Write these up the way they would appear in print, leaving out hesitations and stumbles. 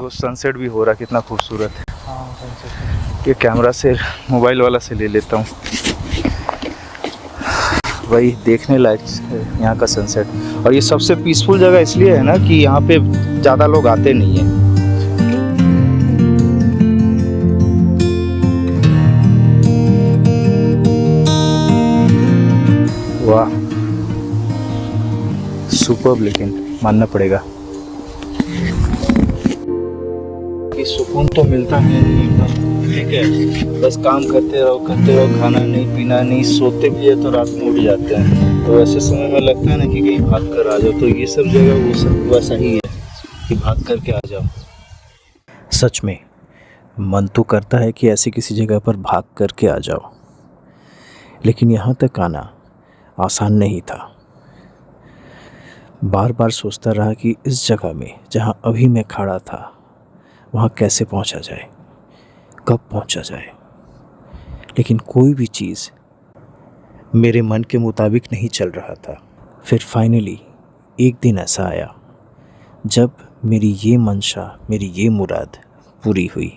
देखो सनसेट भी हो रहा, कितना खूबसूरत है। हाँ सनसेट। ये कैमरा से मोबाइल वाला से ले लेता हूँ, वही देखने लायक है यहाँ का सनसेट। और ये सबसे पीसफुल जगह इसलिए है ना कि यहाँ पे ज़्यादा लोग आते नहीं हैं। वाह सुपर्ब, लेकिन मानना पड़ेगा कि सुकून तो मिलता है एकदम, ठीक है। बस काम करते रहो, खाना नहीं पीना नहीं, सोते भी है तो रात में उठ जाते हैं। तो ऐसे समय में लगता है ना कि कहीं भाग कर आ जाओ। तो ये सब जगह वो सब वैसा ही है कि भाग करके आ जाओ। सच में मन तो करता है कि ऐसी किसी जगह पर भाग करके आ जाओ, लेकिन यहाँ तक आना आसान नहीं था। बार बार सोचता रहा कि इस जगह में जहाँ अभी मैं खड़ा था वहाँ कैसे पहुँचा जाए, कब पहुँचा जाए, लेकिन कोई भी चीज़ मेरे मन के मुताबिक नहीं चल रहा था। फिर फाइनली एक दिन ऐसा आया जब मेरी ये मंशा, मेरी ये मुराद पूरी हुई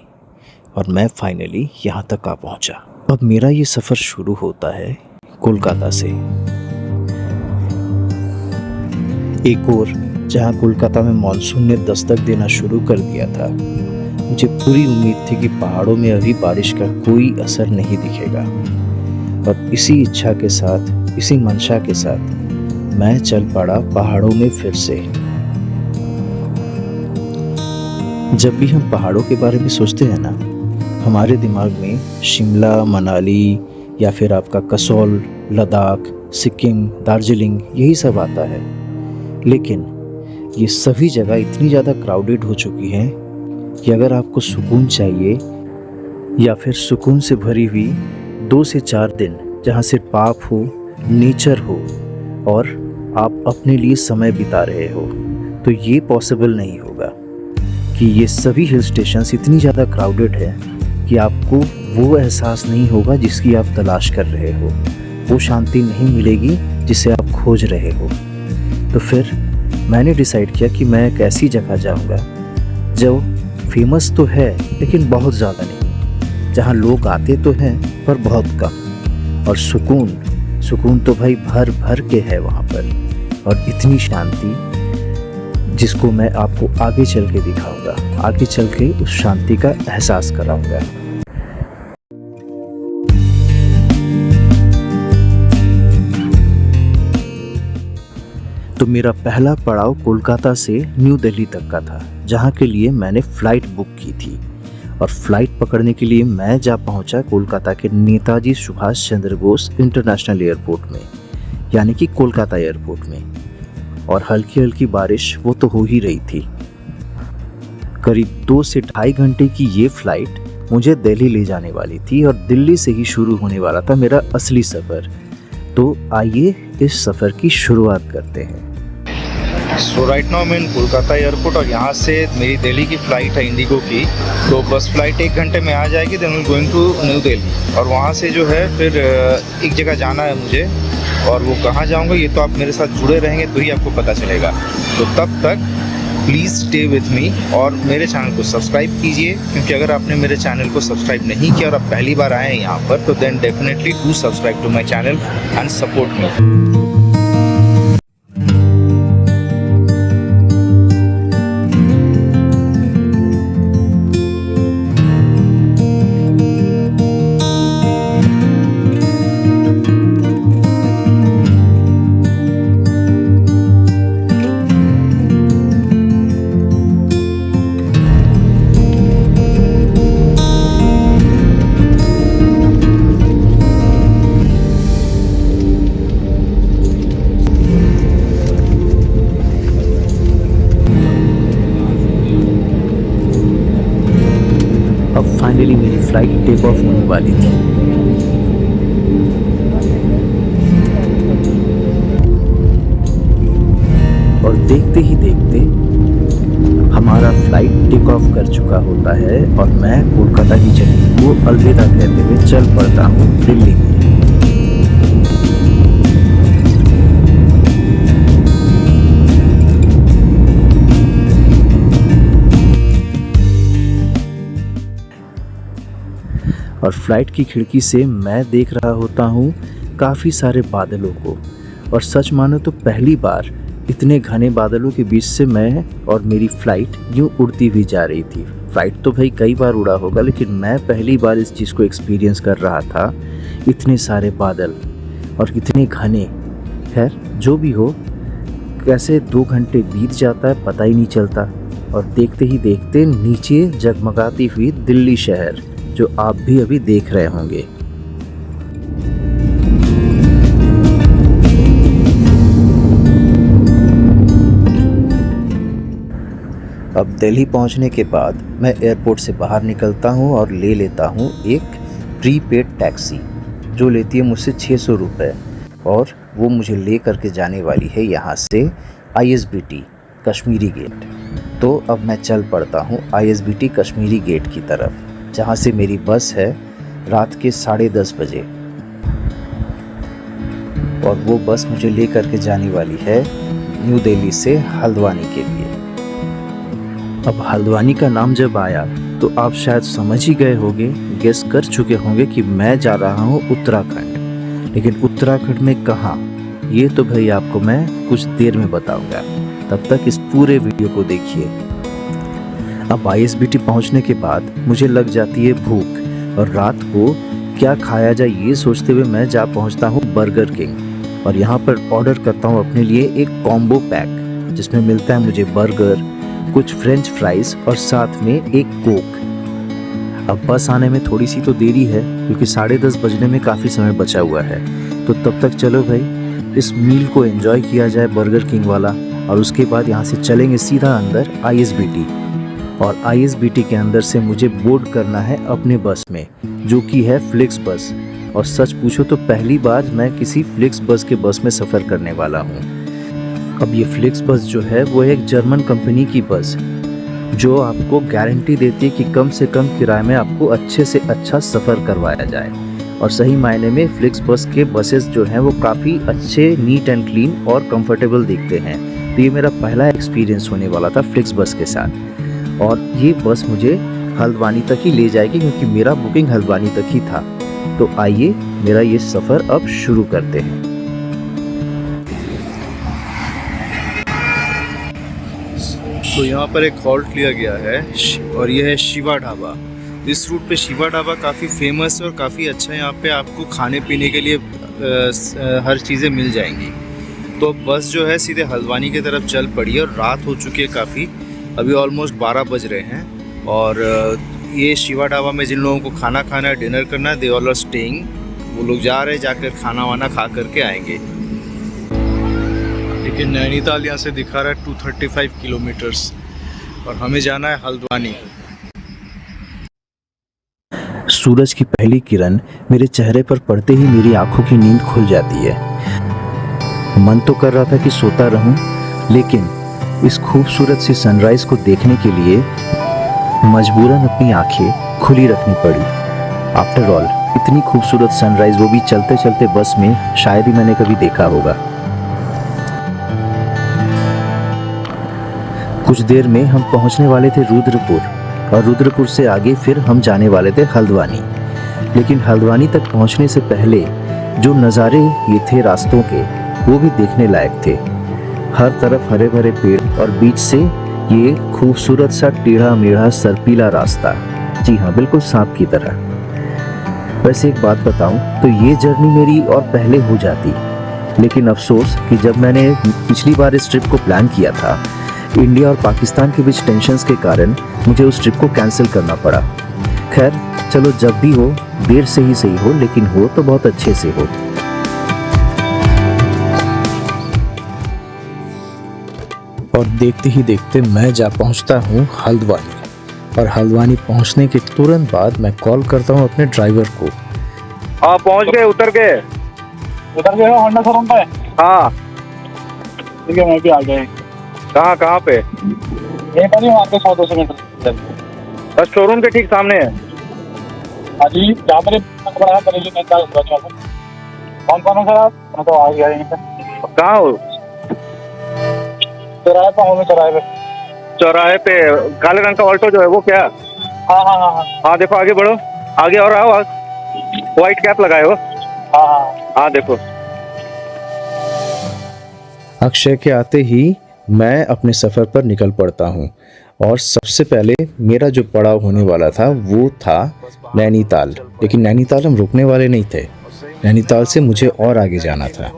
और मैं फाइनली यहाँ तक आ पहुँचा। अब मेरा ये सफ़र शुरू होता है कोलकाता से। एक और जहाँ कोलकाता में मॉनसून ने दस्तक देना शुरू कर दिया था, मुझे पूरी उम्मीद थी कि पहाड़ों में अभी बारिश का कोई असर नहीं दिखेगा। और इसी इच्छा के साथ, इसी मंशा के साथ मैं चल पड़ा पहाड़ों में फिर से। जब भी हम पहाड़ों के बारे में सोचते हैं ना, हमारे दिमाग में शिमला, मनाली या फिर आपका कसौल, लद्दाख, सिक्किम, दार्जिलिंग यही सब आता है। लेकिन ये सभी जगह इतनी ज़्यादा क्राउडेड हो चुकी हैं कि अगर आपको सुकून चाहिए या फिर सुकून से भरी हुई 2 से 4 दिन जहाँ सिर्फ आप हो, नेचर हो और आप अपने लिए समय बिता रहे हो, तो ये पॉसिबल नहीं होगा। कि ये सभी हिल स्टेशंस इतनी ज़्यादा क्राउडेड है कि आपको वो एहसास नहीं होगा जिसकी आप तलाश कर रहे हो, वो शांति नहीं मिलेगी जिसे आप खोज रहे हो। तो फिर मैंने डिसाइड किया कि मैं एक ऐसी जगह जाऊंगा जो फेमस तो है लेकिन बहुत ज़्यादा नहीं, जहाँ लोग आते तो हैं पर बहुत कम, और सुकून तो भाई भर भर के है वहाँ पर, और इतनी शांति जिसको मैं आपको आगे चल के दिखाऊंगा, आगे चल के उस शांति का एहसास कराऊंगा। तो मेरा पहला पड़ाव कोलकाता से न्यू दिल्ली तक का था, जहाँ के लिए मैंने फ़्लाइट बुक की थी। और फ़्लाइट पकड़ने के लिए मैं जा पहुँचा कोलकाता के नेताजी सुभाष चंद्र बोस इंटरनेशनल एयरपोर्ट में, यानी कि कोलकाता एयरपोर्ट में। और हल्की हल्की बारिश वो तो हो ही रही थी। करीब 2 से ढाई घंटे की ये फ़्लाइट मुझे दिल्ली ले जाने वाली थी और दिल्ली से ही शुरू होने वाला था मेरा असली सफ़र। तो आइए इस सफ़र की शुरुआत करते हैं। सो राइट नाउ मैं इन कोलकाता एयरपोर्ट, और यहाँ से मेरी दिल्ली की फ़्लाइट है इंडिगो की। तो बस फ़्लाइट 1 घंटे में आ जाएगी, then we going to New Delhi. और वहाँ से जो है फिर एक जगह जाना है मुझे, और वो कहाँ जाऊँगा ये तो आप मेरे साथ जुड़े रहेंगे तो ही आपको पता चलेगा। तो तब तक प्लीज़ स्टे विथ मी और मेरे चैनल को सब्सक्राइब कीजिए, क्योंकि अगर आपने मेरे चैनल को सब्सक्राइब नहीं किया और आप पहली बार आए हैं यहाँ पर, तो then definitely do subscribe to my channel and support me. Finally मेरी फ़्लाइट टेक ऑफ होने वाली थी। और देखते ही देखते हमारा फ़्लाइट टेक ऑफ कर चुका होता है और मैं कोलकाता की जर्नी को अलविदा कहते हुए चल पड़ता हूँ दिल्ली में। और फ्लाइट की खिड़की से मैं देख रहा होता हूँ काफ़ी सारे बादलों को। और सच मानो तो पहली बार इतने घने बादलों के बीच से मैं और मेरी फ़्लाइट यूँ उड़ती हुई जा रही थी। फ़्लाइट तो भाई कई बार उड़ा होगा, लेकिन मैं पहली बार इस चीज़ को एक्सपीरियंस कर रहा था। इतने सारे बादल और इतने घने। खैर जो भी हो, कैसे 2 घंटे बीत जाता है पता ही नहीं चलता। और देखते ही देखते नीचे जगमगाती हुई दिल्ली शहर, जो आप भी अभी देख रहे होंगे। अब दिल्ली पहुंचने के बाद मैं एयरपोर्ट से बाहर निकलता हूं और ले लेता हूं एक प्रीपेड टैक्सी, जो लेती है मुझसे 600 रुपये, और वो मुझे ले करके जाने वाली है यहाँ से ISBT कश्मीरी गेट। तो अब मैं चल पड़ता हूँ ISBT कश्मीरी गेट की तरफ, जहाँ से मेरी बस है रात के 10:30 बजे। और वो बस मुझे ले करके जाने वाली है न्यू दिल्ली से हल्द्वानी के लिए। अब हल्द्वानी का नाम जब आया तो आप शायद समझ ही गए होंगे, गेस कर चुके होंगे कि मैं जा रहा हूँ उत्तराखंड। लेकिन उत्तराखंड में कहाँ, ये तो भाई आपको मैं कुछ देर में बताऊंगा। तब तक इस पूरे वीडियो को देखिए। अब ISBT पहुँचने के बाद मुझे लग जाती है भूख, और रात को क्या खाया जाए ये सोचते हुए मैं जा पहुँचता हूँ बर्गर किंग। और यहाँ पर ऑर्डर करता हूँ अपने लिए एक कॉम्बो पैक, जिसमें मिलता है मुझे बर्गर, कुछ फ्रेंच फ्राइज और साथ में एक कोक। अब बस आने में थोड़ी सी तो देरी है, क्योंकि 10:30 बजने में काफ़ी समय बचा हुआ है। तो तब तक चलो भाई इस मील को एंजॉय किया जाए बर्गर किंग वाला, और उसके बाद यहाँ से चलेंगे सीधा अंदर ISBT। और ISBT के अंदर से मुझे बोर्ड करना है अपने बस में, जो कि है फ्लिक्स बस। और सच पूछो तो पहली बार मैं किसी फ्लिक्स बस के बस में सफ़र करने वाला हूँ। अब ये फ्लिक्स बस जो है वो एक जर्मन कंपनी की बस, जो आपको गारंटी देती है कि कम से कम किराए में आपको अच्छे से अच्छा सफ़र करवाया जाए। और सही मायने में फ्लिक्स बस के बसेस जो हैं वो काफ़ी अच्छे, नीट एंड क्लीन और कंफर्टेबल दिखते हैं। तो ये मेरा पहला एक्सपीरियंस होने वाला था फ्लिक्स बस के साथ। और ये बस मुझे हल्द्वानी तक ही ले जाएगी, क्योंकि मेरा बुकिंग हल्द्वानी तक ही था। तो आइए मेरा ये सफ़र अब शुरू करते हैं। तो यहाँ पर एक हॉल्ट लिया गया है, और ये है शिवा ढाबा। इस रूट पे शिवा ढाबा काफ़ी फेमस है और काफ़ी अच्छा है। यहाँ पे आपको खाने पीने के लिए हर चीज़ें मिल जाएंगी। तो बस जो है सीधे हल्द्वानी की तरफ चल पड़ी है, और रात हो चुकी है काफ़ी, अभी ऑलमोस्ट 12 बज रहे हैं। और ये शिवा ढाबा में जिन लोगों को खाना खाना है, डिनर करना है, दे ऑल आर स्टेइंग। वो लोग जा रहे हैं, जाकर खाना वाना खा करके आएंगे। लेकिन नैनीताल यहाँ से दिखा रहा है 235 किलोमीटर्स, और हमें जाना है हल्द्वानी। सूरज की पहली किरण मेरे चेहरे पर पड़ते ही मेरी आंखों की नींद खुल जाती है। मन तो कर रहा था कि सोता रहूं, लेकिन इस खूबसूरत सी सनराइज को देखने के लिए मजबूरन अपनी आंखें खुली रखनी पड़ी। आफ्टर ऑल इतनी खूबसूरत सनराइज, वो भी चलते चलते बस में, शायद ही मैंने कभी देखा होगा। कुछ देर में हम पहुंचने वाले थे रुद्रपुर, और रुद्रपुर से आगे फिर हम जाने वाले थे हल्द्वानी। लेकिन हल्द्वानी तक पहुंचने से पहले जो नज़ारे ये थे रास्तों के, वो भी देखने लायक थे। हर तरफ हरे भरे पेड़, और बीच से ये खूबसूरत सा टेढ़ा मेढ़ा सर्पीला रास्ता। जी हाँ, बिल्कुल सांप की तरह। वैसे एक बात बताऊं तो ये जर्नी मेरी और पहले हो जाती, लेकिन अफसोस कि जब मैंने पिछली बार इस ट्रिप को प्लान किया था, इंडिया और पाकिस्तान के बीच टेंशन्स के कारण मुझे उस ट्रिप को कैंसिल करना पड़ा। खैर चलो, जब भी हो, देर से ही सही हो, लेकिन हो तो बहुत अच्छे से हो। और देखते ही देखते मैं जा पहुंचता हूं हल्द्वानी। और हल्द्वानी पहुंचने के तुरंत बाद मैं कॉल करता हूं अपने ड्राइवर को। हाँ, पहुंच गए, उतर गए हो होंडा शोरूम पे? हाँ ठीक है, मैं भी आ गया। कहाँ पे? यहीं पर ही, वहाँ पे 100-200 मीटर बस शोरूम के ठीक सामने है। हाँ जी, जहाँ पर बड़ा करेगी कौन कौन है सर आप? मैं तो आ गया यहीं पे। कहाँ हो? चौराहे पे हूँ मैं, चौराहे पे काले रंग का ऑल्टो जो है वो क्या? हाँ। हाँ देखो, आगे बढ़ो, आगे और आओ। व्हाइट कैप लगाए हो? हाँ हाँ हाँ देखो। अक्षय के आते ही मैं अपने सफ़र पर निकल पड़ता हूँ और सबसे पहले मेरा जो पड़ाव होने वाला था वो था नैनीताल। लेकिन नैनीताल हम रुकने वाले नहीं थे, नैनीताल से मुझे और आगे जाना था।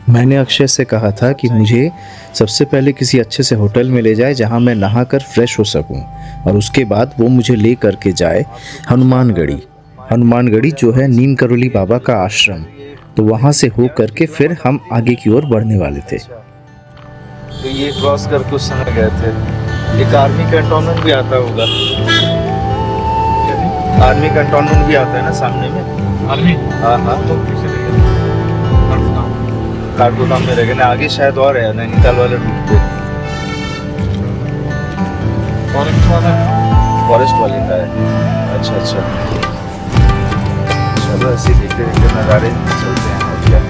मैंने अक्षय से कहा था कि मुझे सबसे पहले किसी अच्छे से होटल में ले जाए जहाँ मैं नहाकर फ्रेश हो सकूँ, और उसके बाद वो मुझे ले करके जाए हनुमानगढ़ी जो है नीम करोली बाबा का आश्रम। तो वहाँ से हो करके फिर हम आगे की ओर बढ़ने वाले थे। तो ये क्रॉस करके उस समय गए थे। एक आर्मी कैंटोनमेंट भी आता होगा, आर्मी कैंटोनमेंट भी आता है ना सामने में। आर्मी हाँ हाँ, तो पीछे रह गया काठगोदाम में रह गए ना, आगे शायद और है नैनीताल वाले रूट पे। फॉरेस्ट वाले का है। अच्छा अच्छा, चलो ऐसे देखते देखते नज़ारे चलते हैं। और क्या,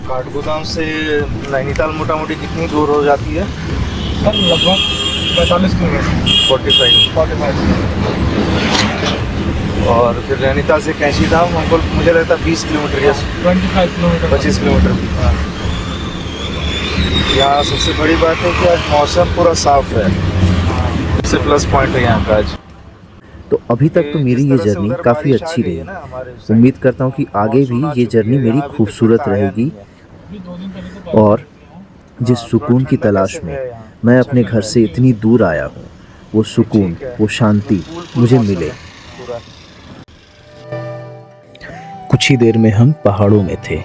काठगोदाम से नैनीताल मोटा मोटी कितनी दूर हो जाती है? सर लगभग 45 किलोमीटर 45। और फिर नैनीताल से कैंची धाम हमको मुझे लगता है 20 किलोमीटर या 25 किलोमीटर 25 किलोमीटर। हाँ। यहाँ सबसे बड़ी बात है कि आज मौसम पूरा साफ है, सबसे प्लस पॉइंट है यहाँ का आज। तो अभी तक तो मेरी ये जर्नी काफ़ी अच्छी रही। उम्मीद करता हूँ कि आगे भी ये जर्नी मेरी खूबसूरत रहेगी, और जिस सुकून की तलाश में मैं अपने घर से इतनी दूर आया हूँ, वो सुकून, वो शांति मुझे मिले। कुछ ही देर में हम पहाड़ों में थे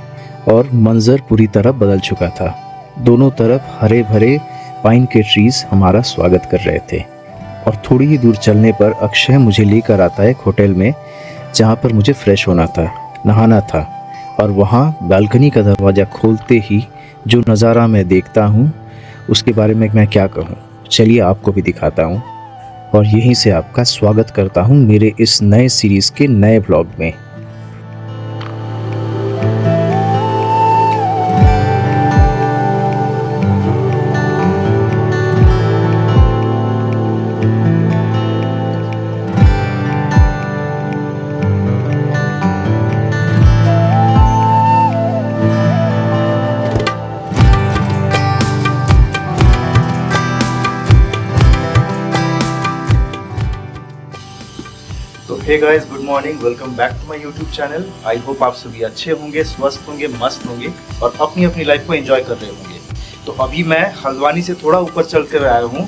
और मंजर पूरी तरह बदल चुका था। दोनों तरफ हरे भरे पाइन के ट्रीज हमारा स्वागत कर रहे थे, और थोड़ी ही दूर चलने पर अक्षय मुझे लेकर आता है एक होटल में, जहाँ पर मुझे फ्रेश होना था, नहाना था। और वहाँ बालकनी का दरवाज़ा खोलते ही जो नज़ारा मैं देखता हूँ उसके बारे में मैं क्या कहूँ। चलिए आपको भी दिखाता हूँ, और यहीं से आपका स्वागत करता हूँ मेरे इस नए सीरीज़ के नए ब्लॉग में। तो hey guys, good morning, welcome back to my YouTube channel. I hope आप सभी अच्छे होंगे, स्वस्थ होंगे, मस्त होंगे और अपनी अपनी लाइफ को एंजॉय कर रहे होंगे। तो अभी मैं हल्द्वानी से थोड़ा ऊपर चल कर आया हूँ।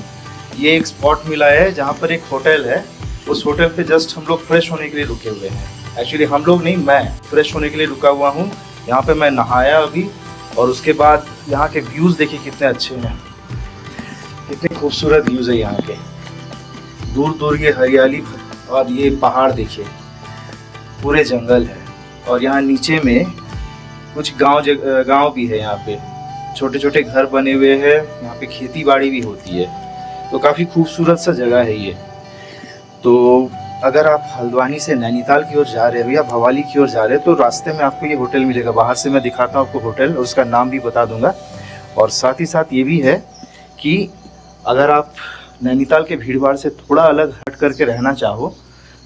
ये एक स्पॉट मिला है जहाँ पर एक होटल है। उस होटल पे जस्ट हम लोग फ्रेश होने के लिए रुके हुए हैं। एक्चुअली हम लोग नहीं, मैं फ्रेश होने के लिए रुका हुआ हूँ। यहाँ पर मैं नहाया अभी, और उसके बाद यहाँ के व्यूज़ देखिए कितने अच्छे हैं, कितने खूबसूरत व्यूज़ है यहाँ के। दूर दूर ये हरियाली और ये पहाड़ देखिए, पूरे जंगल है। और यहाँ नीचे में कुछ गांव भी है। यहाँ पे छोटे छोटे घर बने हुए हैं, यहाँ पे खेती बाड़ी भी होती है। तो काफ़ी खूबसूरत सा जगह है ये। तो अगर आप हल्द्वानी से नैनीताल की ओर जा रहे हो या भवाली की ओर जा रहे हो तो रास्ते में आपको ये होटल मिलेगा। बाहर से मैं दिखाता हूँ आपको होटल, और उसका नाम भी बता दूंगा। और साथ ही साथ ये भी है कि अगर आप नैनीताल के भीड़ भाड़ से थोड़ा अलग हट करके रहना चाहो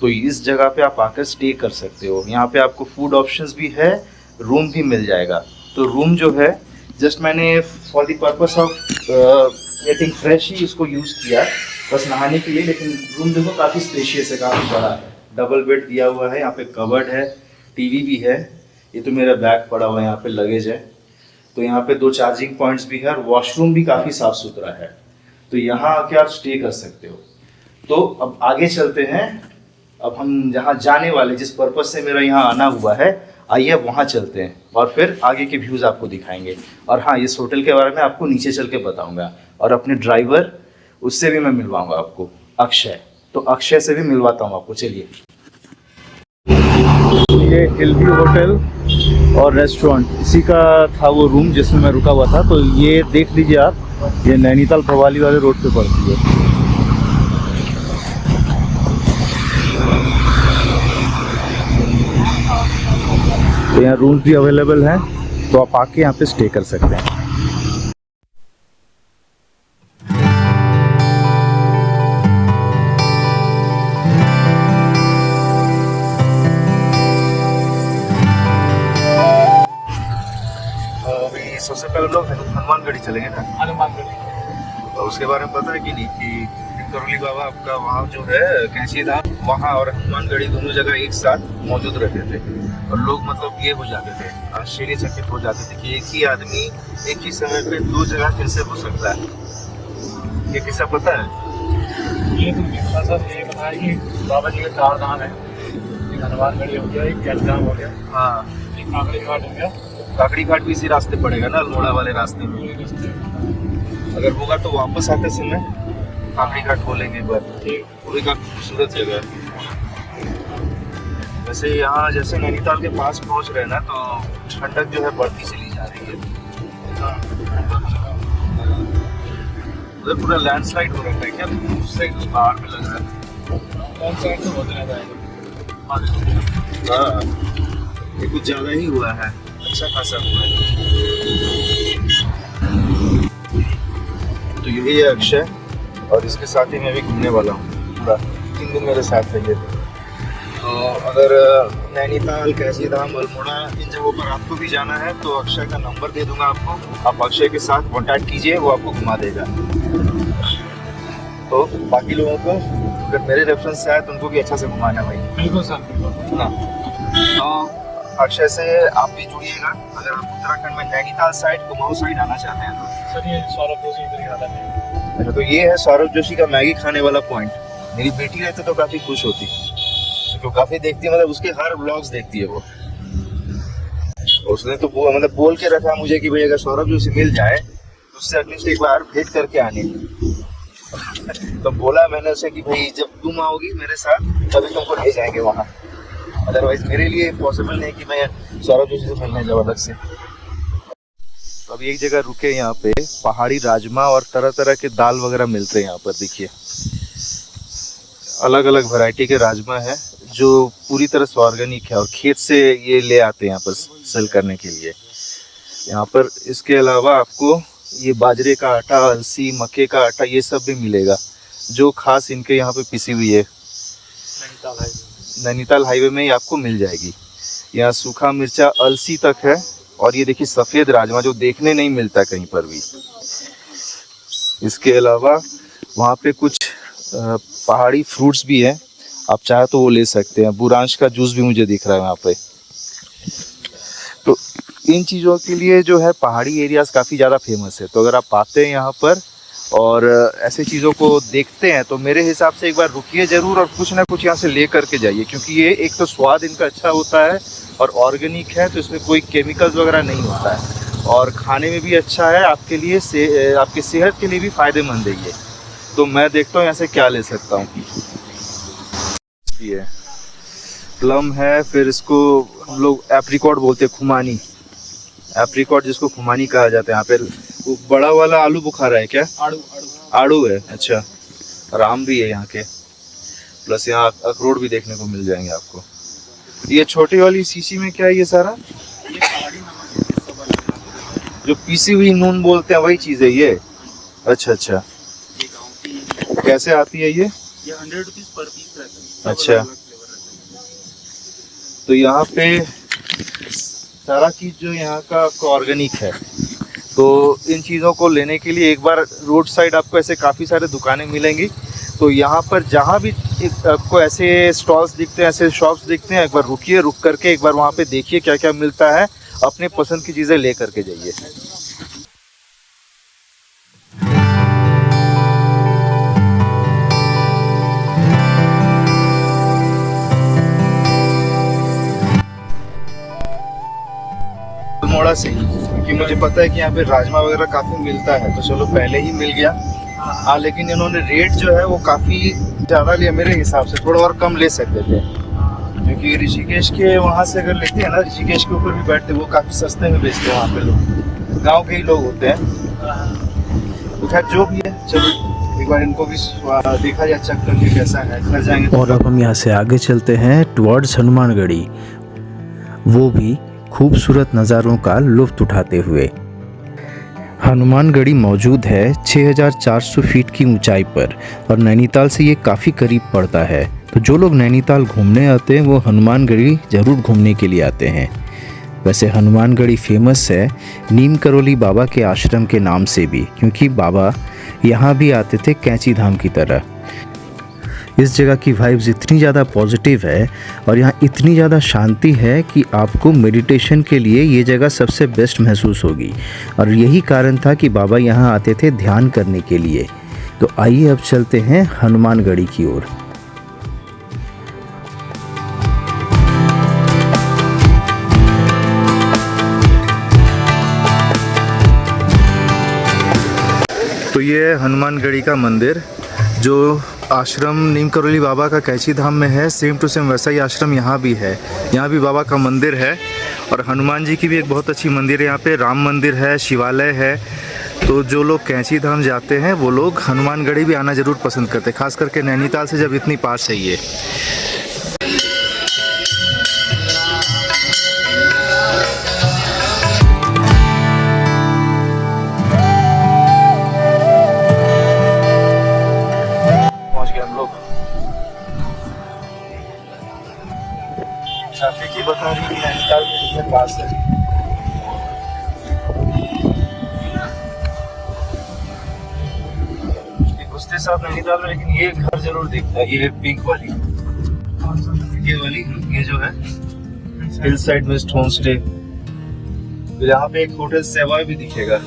तो इस जगह पे आप आकर स्टे कर सकते हो। यहाँ पे आपको फूड ऑप्शंस भी है, रूम भी मिल जाएगा। तो रूम जो है जस्ट मैंने for the purpose of getting fresh ही इसको यूज़ किया, बस नहाने के लिए। लेकिन रूम देखो काफ़ी स्पेशियस है, काफ़ी बड़ा है, डबल बेड दिया हुआ है, यहाँ पे कबर्ड है, टीवी भी है। ये तो मेरा बैग पड़ा हुआ है, यहाँ पे लगेज है। तो यहाँ पे 2 चार्जिंग पॉइंट्स भी है और वॉशरूम भी काफ़ी साफ़ सुथरा है। तो यहाँ आके आप स्टे कर सकते हो। तो अब आगे चलते हैं। अब हम जहाँ जाने वाले, जिस पर्पज से मेरा यहाँ आना हुआ है, आइए अब वहाँ चलते हैं और फिर आगे के व्यूज़ आपको दिखाएंगे। और हाँ, इस होटल के बारे में आपको नीचे चल के बताऊँगा, और अपने ड्राइवर उससे भी मैं मिलवाऊँगा आपको, अक्षय। तो अक्षय से भी मिलवाता हूँ आपको, चलिए। ये हिलव्यू होटल और रेस्टोरेंट, इसी का था वो रूम जिसमें मैं रुका हुआ था। तो ये देख लीजिए आप, ये नैनीताल भवाली वाले रोड पे पड़ती है। तो यहाँ रूम्स भी अवेलेबल हैं, तो आप आके यहाँ पे स्टे कर सकते हैं। लोग हनुमानगढ़ी चलेंगे ना। हनुमानगढ़ी तो उसके बारे में पता है कि नहीं कि करौली बाबा आपका वहाँ जो है कैंची धाम, वहाँ और हनुमानगढ़ी दोनों जगह एक साथ मौजूद रहते थे और लोग मतलब ये हो जाते थे, आश्चर्यचकित हो जाते थे कि एक ही आदमी एक ही समय पे दो जगह कैसे हो सकता है। ये किस्सा पता है? ये तो किस्सा सर ये बताया कि बाबा जी के 4 धाम है, एक हनुमानगढ़ी हो गया, एक कैंची धाम हो गया, हाँ, एक काकड़ी घाट हो गया। काकड़ी घाट भी इसी रास्ते पड़ेगा ना, अल्मोड़ा वाले रास्ते में। अगर होगा तो वापस आते समय काकड़ी घाट बोलेंगे एक बार, वो भी काफी खूबसूरत जगह है। वैसे यहाँ जैसे नैनीताल के पास पहुँच रहे हैं ना, तो ठंडक जो है बढ़ती चली जा रही है। उधर पूरा लैंडस्लाइड हो रखा है क्या? उस साइड उस पहाड़ पे लग रहा है। लैंडस्लाइड तो होते रहता है। हाँ, ये कुछ ज्यादा ही हुआ है, अच्छा खासा हुआ है। तो यही है अक्षय और इसके साथ ही मैं भी घूमने वाला हूँ पूरा 3 दिन मेरे साथ रहिए। तो अगर नैनीताल, कैंची धाम, अल्मोड़ा इन जगहों पर आपको भी जाना है तो अक्षय का नंबर दे दूंगा आपको, आप अक्षय के साथ कॉन्टैक्ट कीजिए, वो आपको घुमा देगा। तो बाकी लोगों को अगर मेरे रेफरेंस से आए तो उनको भी अच्छा से घुमाना भाई। बिल्कुल सर, बिल्कुल ना। तो अक्षय से आप भी जुड़िएगा अगर आप उत्तराखंड में नैनीताल साइड, कुमाऊं साइड आना चाहते हैं तो। सर ये सौरभ जोशी इधर ही आता है। अच्छा, तो ये है सौरभ जोशी का मैगी खाने वाला पॉइंट। मेरी बेटी रहती तो काफी खुश होती, तो काफी देखती है, मतलब उसके हर व्लॉग्स देखती है वो। उसने तो मतलब बोल के रखा मुझे कि भाई अगर सौरभ जोशी मिल जाए तो उससे एटलीस्ट एक बार भेंट करके आने। तो बोला मैंने उसे कि भाई जब तुम आओगी मेरे साथ तभी तुमको ले जाएंगे वहाँ, अदरवाइज मेरे लिए पॉसिबल नहीं कि मैं सौरभ जोशी से मिलने जाऊँ अलग से। तो अभी एक जगह रुके, यहाँ पे पहाड़ी राजमा और तरह तरह के दाल वगैरह मिलते हैं यहाँ पर। देखिए अलग अलग वैरायटी के राजमा है जो पूरी तरह से ऑर्गेनिक है और खेत से ये ले आते हैं यहाँ पर सेल करने के लिए। यहाँ पर इसके अलावा आपको ये बाजरे का आटा, अलसी, मक्के का आटा ये सब भी मिलेगा जो खास इनके यहाँ पे पिसी हुई है। नैनीताल हाईवे में ही आपको मिल जाएगी। यहाँ सूखा मिर्चा, अलसी तक है और ये देखिए सफ़ेद राजमा जो देखने नहीं मिलता कहीं पर भी। इसके अलावा वहाँ पे कुछ पहाड़ी फ्रूट्स भी हैं, आप चाहे तो वो ले सकते हैं। बुरांश का जूस भी मुझे दिख रहा है यहाँ पे। तो इन चीज़ों के लिए जो है पहाड़ी एरियाज़ काफ़ी ज़्यादा फेमस है। तो अगर आप आते हैं यहाँ पर और ऐसे चीज़ों को देखते हैं तो मेरे हिसाब से एक बार रुकिए ज़रूर और कुछ ना कुछ यहाँ से ले करके जाइए, क्योंकि ये एक तो स्वाद इनका अच्छा होता है और ऑर्गेनिक है, तो इसमें कोई केमिकल्स वगैरह नहीं होता है और खाने में भी अच्छा है, आपके लिए आपकी सेहत के लिए भी फ़ायदेमंद है ये। तो मैं देखता हूँ यहाँ से क्या ले सकता हूँ। ये प्लम है, फिर इसको हम लोग एप्रिकॉट बोलते हैं, खुमानी एप्रिकॉट जिसको खुमानी कहा जाता है। यहाँ पे वो बड़ा वाला आलू बुखारा है क्या? आड़ू है। अच्छा, और आम भी है यहाँ के, प्लस यहाँ अखरोट भी देखने को मिल जाएंगे आपको। ये छोटी वाली शीशी में क्या है ये सारा? जो पीसी हुई नून बोलते हैं वही चीज़ है ये? अच्छा अच्छा, कैसे आती है ये? 100 रुपीज पर पीस रहता है। अच्छा, तो यहाँ पे सारा चीज़ जो यहाँ का ऑर्गेनिक है, तो इन चीज़ों को लेने के लिए एक बार रोड साइड आपको ऐसे काफ़ी सारे दुकानें मिलेंगी। तो यहाँ पर जहाँ भी आपको ऐसे स्टॉल्स दिखते हैं, ऐसे शॉप्स दिखते हैं, एक बार रुकिए, रुक करके एक बार वहाँ पे देखिए क्या क्या मिलता है, अपने पसंद की चीज़ें ले करके जाइए। अल्मोड़ा से ही, क्योंकि मुझे पता है कि यहाँ पे राजमा वगैरह काफ़ी मिलता है, तो चलो पहले ही मिल गया। हाँ, लेकिन इन्होंने रेट जो है वो काफ़ी ज़्यादा लिया मेरे हिसाब से, थोड़ा और कम ले सकते थे, क्योंकि ऋषिकेश के वहाँ से अगर लेते हैं ना, ऋषिकेश के ऊपर भी बैठते वो काफ़ी सस्ते में बेचते हैं वहाँ पे लोग, गाँव के ही लोग होते हैं। तो खैर जो भी है, चलो एक बार इनको भी देखा जाए, चेक करके कैसा है, घर जाएंगे। और अब हम यहाँ से आगे चलते हैं टुवर्ड्स हनुमानगढ़ी, वो भी खूबसूरत नज़ारों का लुत्फ़ उठाते हुए। हनुमानगढ़ी मौजूद है 6400 फीट की ऊंचाई पर और नैनीताल से ये काफ़ी करीब पड़ता है। तो जो लोग नैनीताल घूमने आते हैं वो हनुमानगढ़ी ज़रूर घूमने के लिए आते हैं। वैसे हनुमानगढ़ी फेमस है नीम करोली बाबा के आश्रम के नाम से भी, क्योंकि बाबा यहाँ भी आते थे कैंची धाम की तरह। इस जगह की वाइब्स इतनी ज़्यादा पॉजिटिव है और यहाँ इतनी ज़्यादा शांति है कि आपको मेडिटेशन के लिए ये जगह सबसे बेस्ट महसूस होगी। और यही कारण था कि बाबा यहाँ आते थे ध्यान करने के लिए। तो आइए अब चलते हैं हनुमानगढ़ी की ओर। तो ये है हनुमानगढ़ी का मंदिर जो आश्रम नीम करोली बाबा का कैंची धाम में है। सेम टू सेम वैसा ही आश्रम यहाँ भी है। यहाँ भी बाबा का मंदिर है और हनुमान जी की भी एक बहुत अच्छी मंदिर है। यहाँ पे राम मंदिर है, शिवालय है। तो जो लोग कैंची धाम जाते हैं वो लोग हनुमानगढ़ी भी आना ज़रूर पसंद करते हैं, खास करके नैनीताल से जब इतनी पास है ये। ट्रैफिक ही बता रही है नैनीताल के कितने पास है। घुसते साथ नैनीताल में लेकिन ये घर जरूर दिखता है। ये पिंक वाली, ये जो है hill side west home stay. तो यहाँ पे एक होटल सेवाय भी दिखेगा,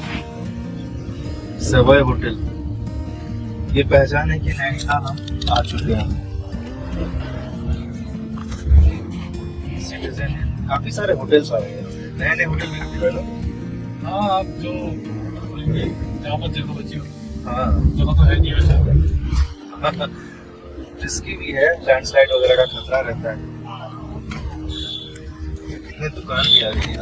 सेवाय होटल। ये पहचान है कि नैनीताल हम आ चुके हैं। काफी सारे होटल्स आ रहे हैं, नए नए होटल भी खुल रहे हैं। हाँ, आप जो जहाँ पर जगह बची हो, हाँ जगह तो है नहीं वैसे। रिस्की भी है, लैंडस्लाइड वगैरह का खतरा रहता है। कितने दुकान भी आ गई है।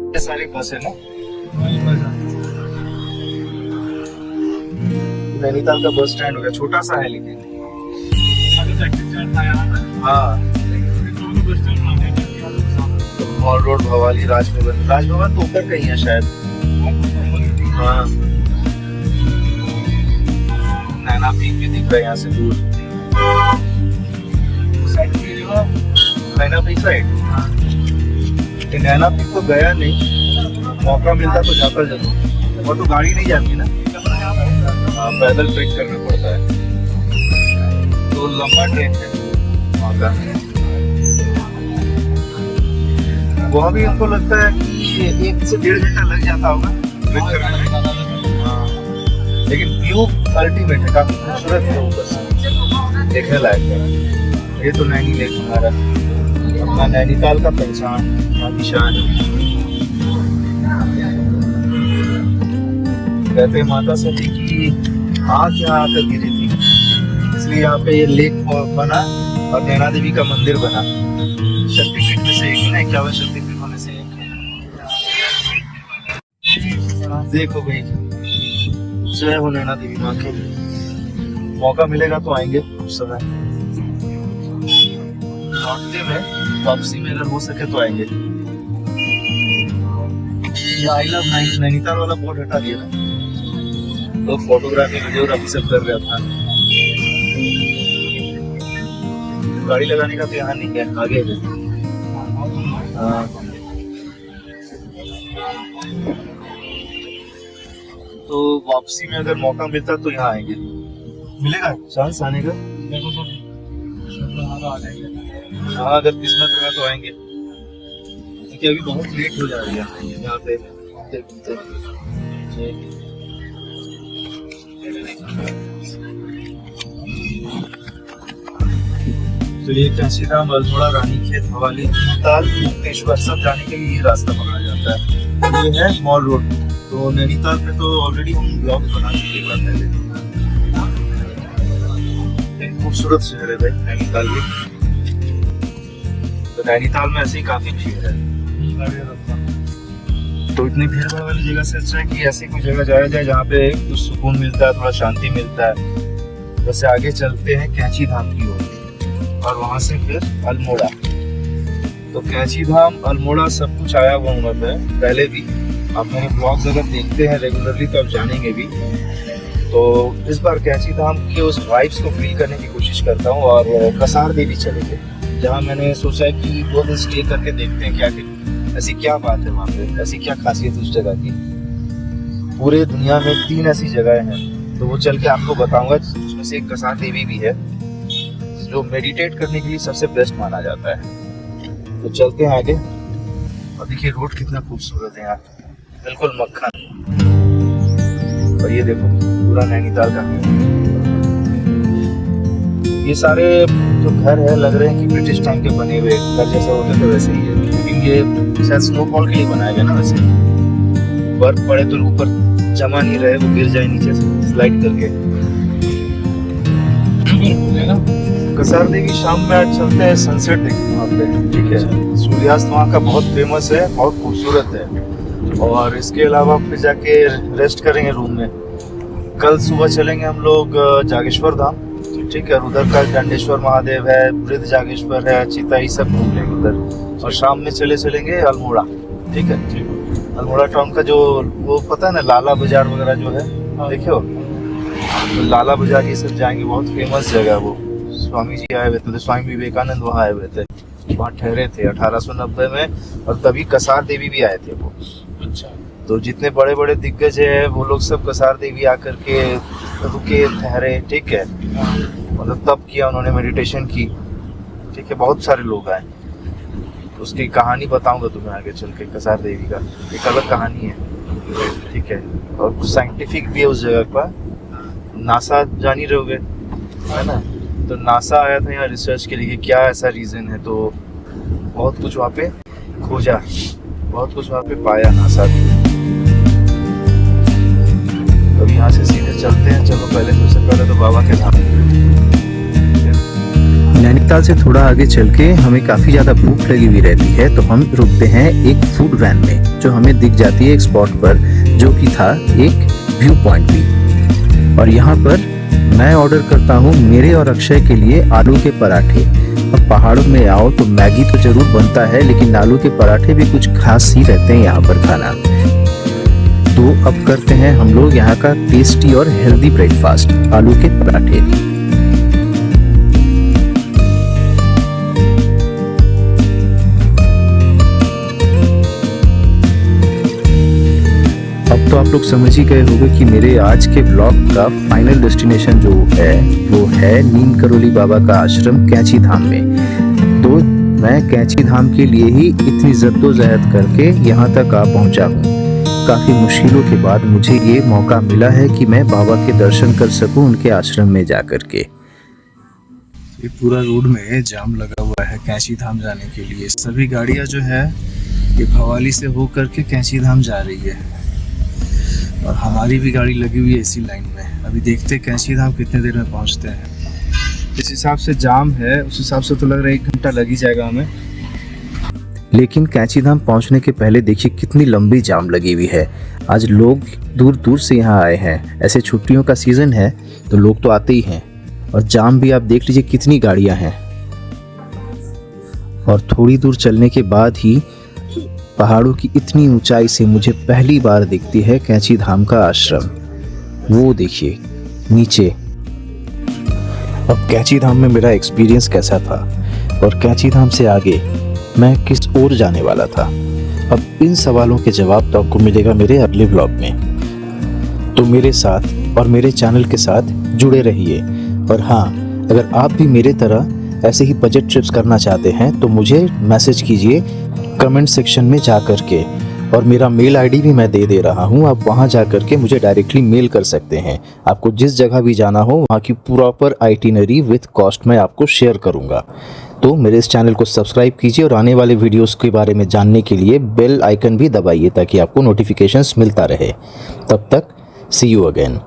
ये सारी बस है ना, नैनीताल का बस स्टैंड हो गया, छोटा सा है लेकिन। हाँ, मॉल रोड, भवाली, राजभवन। राजभवन तो ऊपर कहीं है शायद। हाँ, नैना पीक भी दिख रहा है यहाँ से दूर। नैना पीक साइड, नैना पीक तो गया नहीं, मौका मिलता तो जाता जरूर। वो तो गाड़ी नहीं जाती ना, हाँ, पैदल ट्रेक करना पड़ता है। तो लंबा ट्रेक है वहाँ का। वहाँ भी हमको लगता है कि 1 से 1.5 घंटा लग जाता होगा ट्रेक करने में। हाँ, लेकिन व्यू अल्टीमेट है, काफी खूबसूरत है ऊपर से, देखने लायक है। ये तो नैनी लेक हमारा, अपना नैनीताल का पहचान, निशान है। कहते माता सती की आँख यहाँ आकर गिरी थी, इसलिए यहाँ पे ये लेक बना और नैना देवी का मंदिर बना। शक्तिपीठ में से एक है ना, 51 शक्तिपीठों में से एक है। देखो भाई, जय हो नैना देवी माँ के। मौका मिलेगा तो आएंगे उस समय, लौटते में, वापसी में अगर हो सके तो आएंगे। ये आई लव नैनीताल वाला बोर्ड हटा दिया ना, तो फोटोग्राफी वीडियोग्राफी सब कर रहे था। गाड़ी लगाने का तो यहाँ नहीं है, आगे है। हाँ, तो वापसी में अगर मौका मिलता तो यहाँ आएंगे। मिलेगा चांस आने का? हाँ, अगर किस्मत रहा तो आएंगे, क्योंकि अभी बहुत लेट हो जा रही है यहाँ पे। तो ये कैंची धाम, अल्मोड़ा, रानीखेत, भवाली, नैनीताल, मुक्तेश्वर सब जाने के लिए ये रास्ता पकड़ा जाता है। ये है मॉल रोड। तो नैनीताल पे तो ऑलरेडी हम ब्लॉग बना चुके हैं पहले। एक खूबसूरत शहर है भाई नैनीताल भी। तो नैनीताल में ऐसे ही काफी भीड़ है, तो इतनी भीड़ भाड़ वाली जगह से अच्छा है कि ऐसी कोई जगह जाया जाए जहाँ पे कुछ सुकून मिलता है, थोड़ा शांति मिलता है। वैसे आगे चलते हैं कैंची धाम की ओर और वहां से फिर अल्मोड़ा। तो कैंची धाम, अल्मोड़ा सब कुछ आया हुआ हूँ मैं पहले भी। आप मेरे ब्लॉग्स अगर देखते हैं रेगुलरली तो आप जानेंगे भी। तो तो इस बार कैंची धाम के उस वाइब्स को फील करने की कोशिश करता हूँ और कसार देवी चलेंगे, जहाँ मैंने सोचा है कि 2 दिन स्टे करके देखते हैं क्या ऐसी क्या बात है वहाँ पे, ऐसी क्या खासियत उस जगह की। पूरे दुनिया में 3 ऐसी जगह हैं, तो वो चल के आपको बताऊंगा। उसमें से एक कसार देवी भी है जो मेडिटेट करने के लिए सबसे बेस्ट माना जाता है। तो चलते हैं आगे। और देखिए रोड कितना खूबसूरत है यहाँ, बिल्कुल मक्खन। और ये देखो पूरा नैनीताल का, ये सारे जो घर है लग रहे हैं कि ब्रिटिश टाइम के बने हुए घर जैसे होते थे वैसे ही है, लेकिन ये शायद स्नोफॉल के लिए बनाया गया ना। वैसे बर्फ पड़े तो ऊपर जमा नहीं रहे, वो गिर जाए नीचे से स्लाइड करके। कसार देवी शाम में आज चलते हैं सनसेट देखने वहाँ पे, ठीक है। सूर्यास्त वहाँ का बहुत फेमस है, बहुत खूबसूरत है। और इसके अलावा फिर जाके रेस्ट करेंगे रूम में। कल सुबह चलेंगे हम लोग जागेश्वर धाम, ठीक है। उधर का दंडेश्वर महादेव है, वृद्ध जागेश्वर है, चिता, ये सब घूम लेंगे उधर। और शाम में चलेंगे अल्मोड़ा, ठीक है। अल्मोड़ा टाउन का जो वो पता है ना, लाला बाजार वगैरह जो है, देखियो तो लाला बाजार ये सब जाएंगे, बहुत फेमस जगह वो। स्वामी जी आए हुए थे, स्वामी विवेकानंद वहाँ आए हुए थे, वहाँ ठहरे थे 1890 में, और तभी कसार देवी भी आए थे वो। अच्छा। तो जितने बड़े बड़े दिग्गज है वो लोग सब कसार देवी आकर के रुके, ठहरे, ठीक है। मतलब तब किया उन्होंने, मेडिटेशन की, ठीक है। बहुत सारे लोग आए, उसकी कहानी बताऊंगा तुम्हें आगे चल के। कसार देवी का एक अलग कहानी है, ठीक है। और कुछ साइंटिफिक भी है उस जगह का। नासा जान ही रहोगे, है ना। तो नासा आया था यहाँ रिसर्च के लिए, क्या ऐसा रीज़न है। तो बहुत कुछ वहाँ पे खोजा, बहुत कुछ वहाँ पे पाया नासा भी। तो यहाँ से सीधे चलते हैं। चलो पहले सबसे पहले तो बाबा के धाम। नैनीताल से थोड़ा आगे चल के हमें काफ़ी ज़्यादा भूख लगी हुई रहती है, तो हम रुकते हैं एक फूड वैन में, जो हमें दिख जाती है एक स्पॉट पर, जो कि था एक व्यू पॉइंट भी। और यहाँ पर मैं ऑर्डर करता हूँ मेरे और अक्षय के लिए आलू के पराठे। अब पहाड़ों में आओ तो मैगी तो जरूर बनता है, लेकिन आलू के पराठे भी कुछ खास ही रहते हैं यहाँ पर खाना। तो अब करते हैं हम लोग यहाँ का टेस्टी और हेल्दी ब्रेकफास्ट, आलू के पराठे। अब तो आप लोग समझ ही गए होंगे कि मेरे आज के ब्लॉग का फाइनल डेस्टिनेशन जो है वो है नीम करोली बाबा का आश्रम कैंची धाम में। तो मैं कैंची धाम के लिए ही इतनी जद्दोजहद करके यहाँ तक आ पहुँचा हूँ। काफ़ी मुश्किलों के बाद मुझे ये मौका मिला है कि मैं बाबा के दर्शन कर सकूँ उनके आश्रम में जा कर के। ये पूरा रोड में जाम लगा हुआ है कैंची धाम जाने के लिए। सभी गाड़ियाँ जो है ये भवाली से हो करके कैंची धाम जा रही है, और हमारी भी गाड़ी लगी हुई है इसी लाइन में। अभी देखते हैं कैंची धाम कितने देर में पहुंचते हैं। जिस हिसाब से जाम है उस हिसाब से तो लग रहा है 1 घंटा लग ही जाएगा हमें। लेकिन कैंची धाम पहुंचने के पहले देखिए कितनी लंबी जाम लगी हुई है। आज लोग दूर दूर से यहाँ आए हैं, ऐसे छुट्टियों का सीज़न है तो लोग तो आते ही हैं। और जाम भी आप देख लीजिए कितनी गाड़ियाँ हैं। और थोड़ी दूर चलने के बाद ही पहाड़ों की इतनी ऊंचाई से मुझे पहली बार दिखती है कैंची धाम का आश्रम। वो देखिए नीचे। अब कैंची धाम में मेरा एक्सपीरियंस कैसा था और कैंची धाम से आगे मैं किस ओर जाने वाला था, अब इन सवालों के जवाब तो आपको मिलेगा मेरे अगले ब्लॉग में। तो मेरे साथ और मेरे चैनल के साथ जुड़े रहिए। और हाँ, अगर आप भी मेरे तरह ऐसे ही बजट ट्रिप्स करना चाहते हैं तो मुझे मैसेज कीजिए कमेंट सेक्शन में जा कर के, और मेरा मेल आईडी भी मैं दे रहा हूँ। आप वहाँ जा कर के मुझे डायरेक्टली मेल कर सकते हैं। आपको जिस जगह भी जाना हो वहाँ की प्रॉपर आइटिनरी विथ कॉस्ट मैं आपको शेयर करूँगा। तो मेरे इस चैनल को सब्सक्राइब कीजिए और आने वाले वीडियोस के बारे में जानने के लिए बेल आइकन भी दबाइए ताकि आपको नोटिफिकेशंस मिलता रहे। तब तक सी यू अगेन।